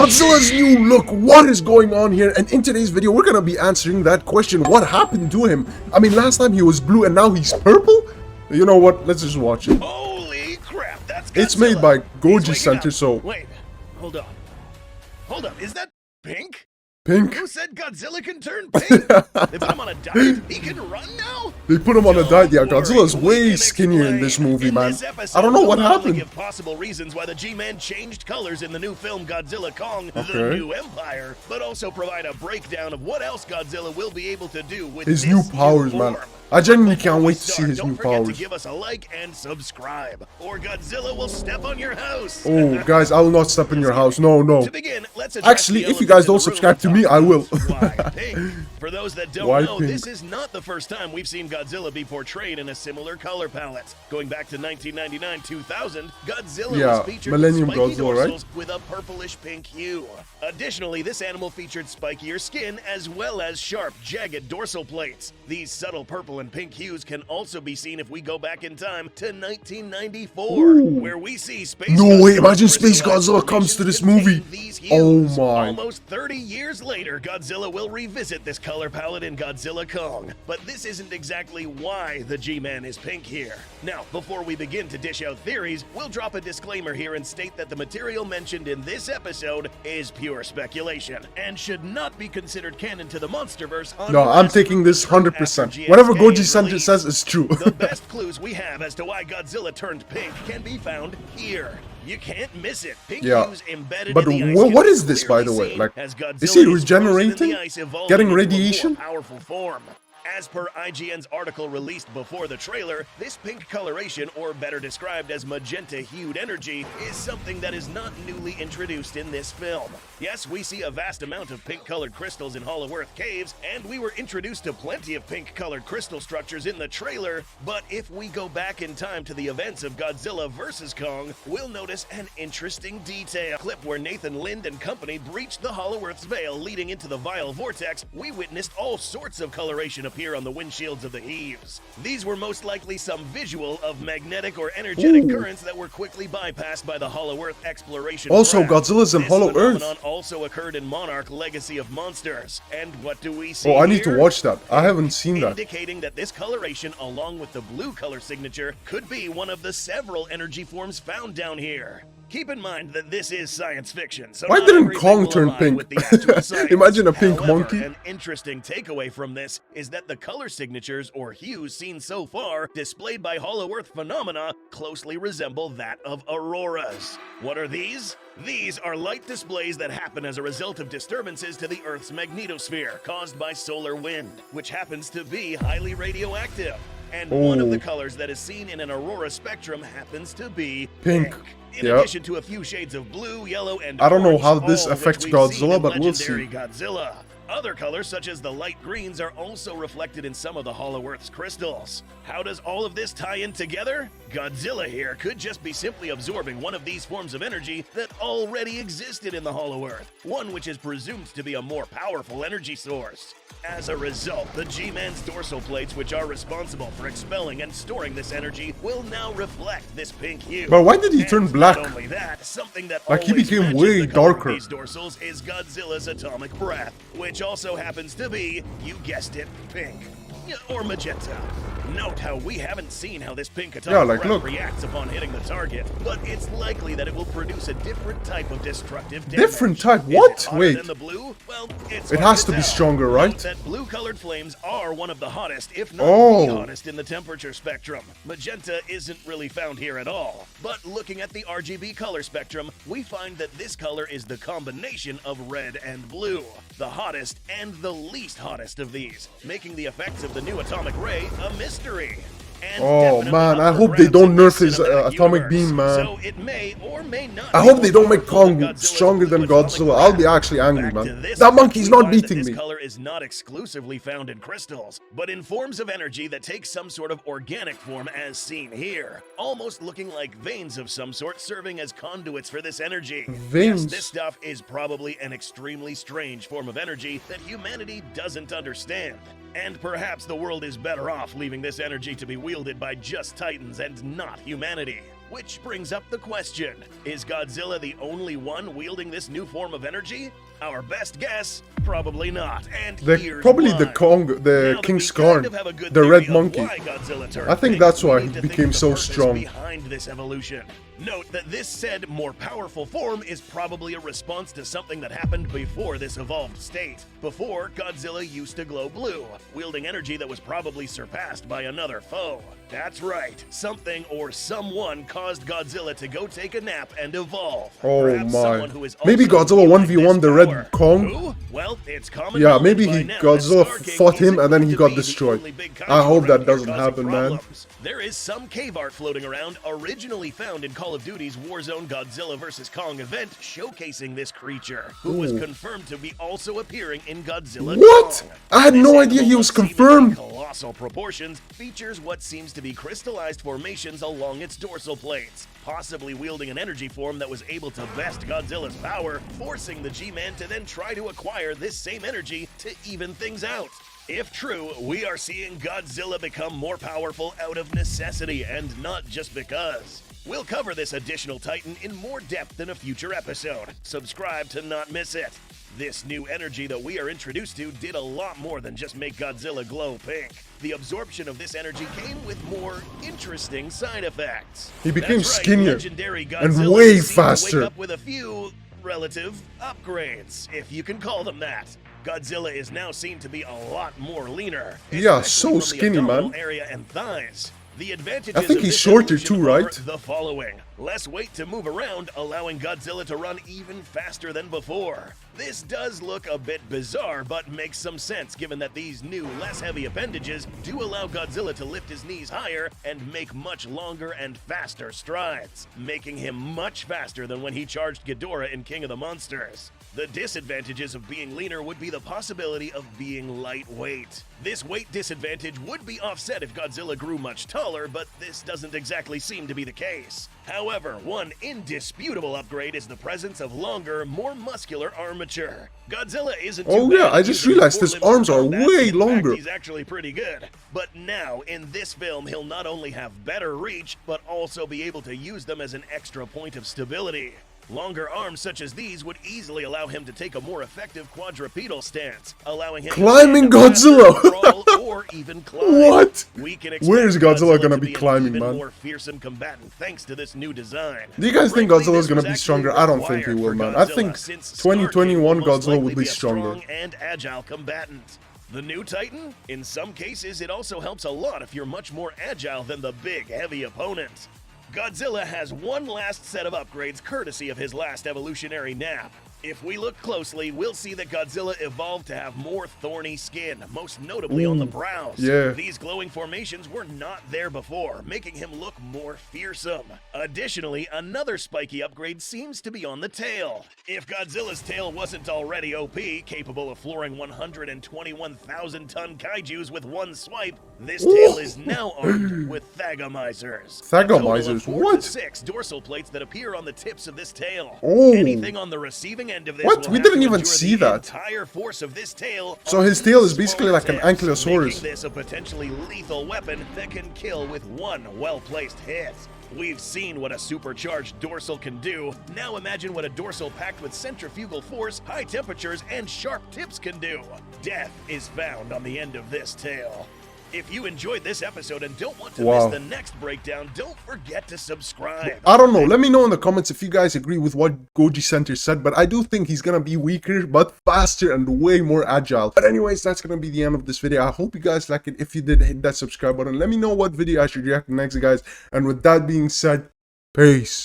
Godzilla's new look, what is going on here? And in today's video, we're gonna be answering that question. What happened to him? I mean, last time he was blue and now he's purple? You know what? Let's just watch it. Holy crap, that's Godzilla. It's made by ᴘᴟᴇᴜ. Wait, hold on. Hold up, is that pink? Pink? Who said Godzilla can turn pink? They put him on a diet? He can run now? They put him on a diet. Yeah, Godzilla's We way can skinnier in this explain. movie, In man. this episode, I don't know what we'll not only happened. give possible reasons why the G-Man changed colors in the new film Godzilla Kong: The Okay. New Empire, but also provide a breakdown of what else Godzilla will be able to do with His this new powers, man. form. I genuinely Before can't we wait to see start, his don't new forget powers. to give us a like and subscribe, or Godzilla will step on your house. Oh, guys, I will not step in your house. No, no. To begin, let's address Actually, the if you elephant guys in the don't room subscribe to and me, talk I will. about why pink. For those that don't Why know, pink? this is not the first time we've seen Godzilla be portrayed in a similar color palette. Going back to 1999-2000, Godzilla Yeah, was featured Millennium with spiky Godzilla, right? dorsals with a purplish pink hue. Additionally, this animal featured spikier skin as well as sharp, jagged dorsal plates. These subtle purple and pink hues can also be seen if we go back in time to 1994, Ooh. where we see Space No Godzilla way, imagine Space crystallized Godzilla comes to this formations movie. contain these Oh hues. my. Almost 30 years later, Godzilla will revisit this color palette in Godzilla Kong. But this isn't exactly why the G-Man is pink here. Now, before we begin to dish out theories, we'll drop a disclaimer here and state that the material mentioned in this episode is pure speculation and should not be considered canon to the Monsterverse. No, I'm taking this 100%. Whatever ᴘᴟᴇᴜ says is true. The best clues we have as to why Godzilla turned pink can be found here. You can't miss it. Pink Yeah. hues embedded But in the ice what can is be this, by the clearly way? seen Like, as is Godzilla he frozen in regenerating? the ice, evolving Getting into a more radiation? powerful form. As per IGN's article released before the trailer, this pink coloration, or better described as magenta-hued energy, is something that is not newly introduced in this film. Yes, we see a vast amount of pink-colored crystals in Hollow Earth caves, and we were introduced to plenty of pink-colored crystal structures in the trailer, but if we go back in time to the events of Godzilla vs. Kong, we'll notice an interesting detail. Clip where Nathan Lind and company breached the Hollow Earth's veil leading into the Vile Vortex, we witnessed all sorts of coloration appear on the windshields of the heaves. These were most likely some visual of magnetic or energetic currents that were quickly bypassed by the Hollow Earth exploration Also, craft. Godzilla's in This Hollow Earth. phenomenon also occurred in Monarch: Legacy of Monsters. And what do we see Oh, I need to here? watch that. I haven't seen that. Indicating that this coloration, along with the blue color signature, could be one of the several energy forms found down here. Keep in mind that this is science fiction, so Why not didn't everything Kong will turn align pink? with the actual science. Imagine a pink However, monkey. An interesting takeaway from this is that the color signatures or hues seen so far displayed by Hollow Earth phenomena closely resemble that of auroras. What are these? These are light displays that happen as a result of disturbances to the Earth's magnetosphere caused by solar wind, which happens to be highly radioactive. And one of the colors that is seen in an aurora spectrum happens to be Pink. In Yep. addition to a few shades of blue, yellow, and I don't know orange, how this all which affects we've seen Godzilla, in but we'll see. legendary Godzilla. Other colors, such as the light greens, are also reflected in some of the Hollow Earth's crystals. How does all of this tie in together? Godzilla here could just be simply absorbing one of these forms of energy that already existed in the Hollow Earth, one which is presumed to be a more powerful energy source. As a result, the G-Man's dorsal plates, which are responsible for expelling and storing this energy, will now reflect this pink hue. But why did he turn And black? Not only that, something that Like, he always became matches way the color of darker. these dorsals is Godzilla's atomic breath, which also happens to be, you guessed it, pink. Or magenta. Note how we haven't seen how this pink atomic like, breath look. reacts upon hitting the target, but it's likely that it will produce a different type of destructive damage. Different type? Is What? it hotter Wait. than the blue? Well, it's It hard has to be tell. stronger, Note right? that blue-colored flames are one of the hottest, if not Oh. the hottest in the temperature spectrum. Magenta isn't really found here at all. But looking at the RGB color spectrum, we find that this color is the combination of red and blue, the hottest and the least hottest of these, making the effects of the new atomic ray a mystery. And Oh, definitely man, I up for hope they grabs don't in the nerf his, cinematic atomic universe. beam, man. So it may or may not I be hope they more don't make powerful than Kong Godzilla's stronger than blue atomic Godzilla. I'll be breath. actually angry, Back to man. this That one, monkey's we not find that beating this me. color is not exclusively found in crystals, but in forms of energy that take some sort of organic form as seen here, almost looking like veins of some sort serving as conduits for this energy. Veins? Yes, this stuff is probably an extremely strange form of energy that humanity doesn't understand. And perhaps the world is better off leaving this energy to be wielded by just Titans and not humanity. Which brings up the question, is Godzilla the only one wielding this new form of energy? Our best guess, probably not. And here's probably why. the King Skarn, the red monkey. I think that's why he became so strong. Behind this evolution. Note that this said more powerful form is probably a response to something that happened before this evolved state. Before, Godzilla used to glow blue, wielding energy that was probably surpassed by another foe. That's right, something or someone caused Godzilla to go take a nap and evolve. Oh Perhaps my. Who is Maybe Godzilla 1v1 the Red Kong? Who? Well, it's common Yeah, maybe Godzilla fought him and then he got destroyed. I hope that doesn't happen, man. There is some cave art floating around, originally found in Call of Duty's Warzone Godzilla vs. Kong event, showcasing this creature, who was confirmed to be also appearing in Godzilla What? Kong. I had no idea he was confirmed. Colossal proportions, features what seems to be crystallized formations along its dorsal plates, possibly wielding an energy form that was able to best Godzilla's power, forcing the G-Man to then try to acquire this same energy to even things out. If true, we are seeing Godzilla become more powerful out of necessity and not just because. We'll cover this additional Titan in more depth in a future episode. Subscribe to not miss it. This new energy that we are introduced to did a lot more than just make Godzilla glow pink. The absorption of this energy came with more interesting side effects. He became skinnier legendary Godzilla and way seemed to faster. wake up with a few relative upgrades, if you can call them that. Godzilla is now seen to be a lot more leaner. Yeah, so skinny, man. Area and thighs. The advantages I think he's shorter too, right? The following: less weight to move around, allowing Godzilla to run even faster than before. This does look a bit bizarre, but makes some sense given that these new, less heavy appendages do allow Godzilla to lift his knees higher and make much longer and faster strides, making him much faster than when he charged Ghidorah in King of the Monsters. The disadvantages of being leaner would be the possibility of being lightweight. This weight disadvantage would be offset if Godzilla grew much taller, but this doesn't exactly seem to be the case. However, one indisputable upgrade is the presence of longer, more muscular armature. Godzilla isn't too bad. I just realized his arms are way longer. He's actually pretty good. But now, in this film, he'll not only have better reach, but also be able to use them as an extra point of stability. Longer arms such as these would easily allow him to take a more effective quadrupedal stance, allowing him climbing Godzilla. crawl, or even climb. What? We can expect Where is Godzilla gonna to be climbing, even man? more fearsome combatant thanks to this new design. Do you guys think Frankly, Godzilla's this gonna was be actually stronger? I don't think he required will, for man. I Godzilla, think since 2021 Skarn will most Godzilla will likely be a stronger. strong and agile combatant. The new Titan? In some cases, it also helps a lot if you're much more agile than the big, heavy opponent. Godzilla has one last set of upgrades courtesy of his last evolutionary nap. If we look closely, we'll see that Godzilla evolved to have more thorny skin, most notably on the brows. Yeah. These glowing formations were not there before, making him look more fearsome. Additionally, another spiky upgrade seems to be on the tail. If Godzilla's tail wasn't already OP, capable of flooring 121,000-ton kaijus with one swipe, this tail is now armed with ⴨ ⴨? What? 6 dorsal plates that appear on the tips of this tail. Oh. Anything on the receiving end of this What? will We have didn't to even endure see the that. entire force of this tail. So his tail is basically like an tips, ankylosaurus. making this a potentially lethal weapon that can kill with one well-placed hit. We've seen what a supercharged dorsal can do. Now imagine what a dorsal packed with centrifugal force, high temperatures, and sharp tips can do. Death is found on the end of this tail. If you enjoyed this episode and don't want to miss the next breakdown, don't forget to subscribe. I don't know. Let me know in the comments if you guys agree with what Goji Center said, but I do think he's gonna be weaker, but faster and way more agile. But anyways, that's gonna be the end of this video. I hope you guys like it. If you did, hit that subscribe button. Let me know what video I should react to next, guys. And with that being said, peace.